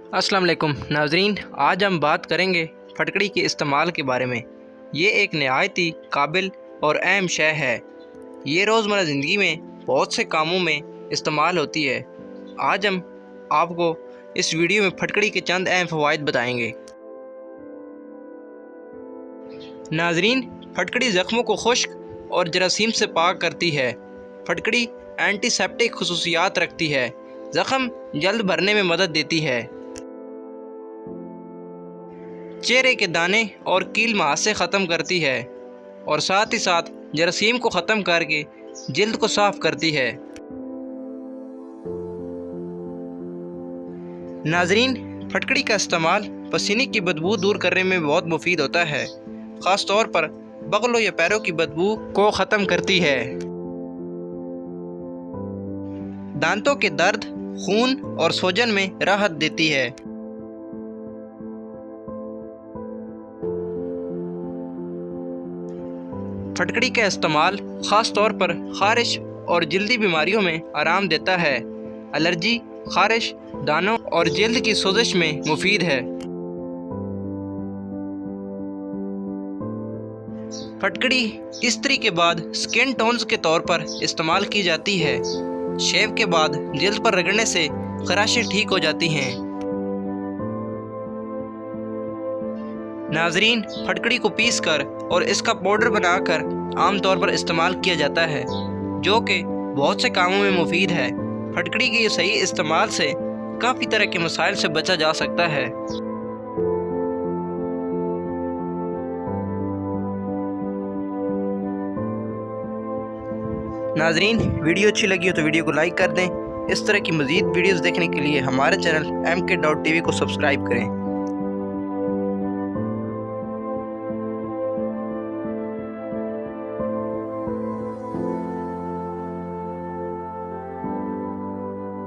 अस्सलाम वालेकुम नाज़रीन, आज हम बात करेंगे फटकड़ी के इस्तेमाल के बारे में। ये एक नहायत ही काबिल और अहम शय है। ये रोज़मर्रा ज़िंदगी में बहुत से कामों में इस्तेमाल होती है। आज हम आपको इस वीडियो में फटकड़ी के चंद अहम फ़वाइद बताएंगे। नाज़रीन, फटकड़ी ज़ख्मों को खुश्क और जरासीम से पाक करती है। फटकड़ी एंटीसेप्टिक खुसूसियात रखती है, ज़ख्म जल्द भरने में मदद देती है। चेहरे के दाने और कील मुहासे ख़त्म करती है और साथ ही साथ जरासीम को ख़त्म करके जिल्द को साफ़ करती है। नाज़रीन, फटकड़ी का इस्तेमाल पसीने की बदबू दूर करने में बहुत मुफीद होता है। ख़ास तौर पर बगलों या पैरों की बदबू को ख़त्म करती है। दांतों के दर्द, खून और सूजन में राहत देती है। फटकड़ी का इस्तेमाल ख़ास तौर पर ख़ारिश और जल्दी बीमारियों में आराम देता है। एलर्जी, ख़ारिश, दानों और जल्द की सोजिश में मुफीद है। फटकड़ी इस्त्री के बाद स्किन टोन्स के तौर पर इस्तेमाल की जाती है। शेव के बाद जल्द पर रगड़ने से खराशें ठीक हो जाती हैं। नाज़रीन, फटकड़ी को पीसकर और इसका पाउडर बनाकर आमतौर पर इस्तेमाल किया जाता है, जो कि बहुत से कामों में मुफीद है। फटकड़ी के सही इस्तेमाल से काफ़ी तरह के मसाइल से बचा जा सकता है। नाज़रीन, वीडियो अच्छी लगी हो तो वीडियो को लाइक कर दें। इस तरह की मज़ीद वीडियोज़ देखने के लिए हमारे चैनल MK.TV को सब्सक्राइब करें।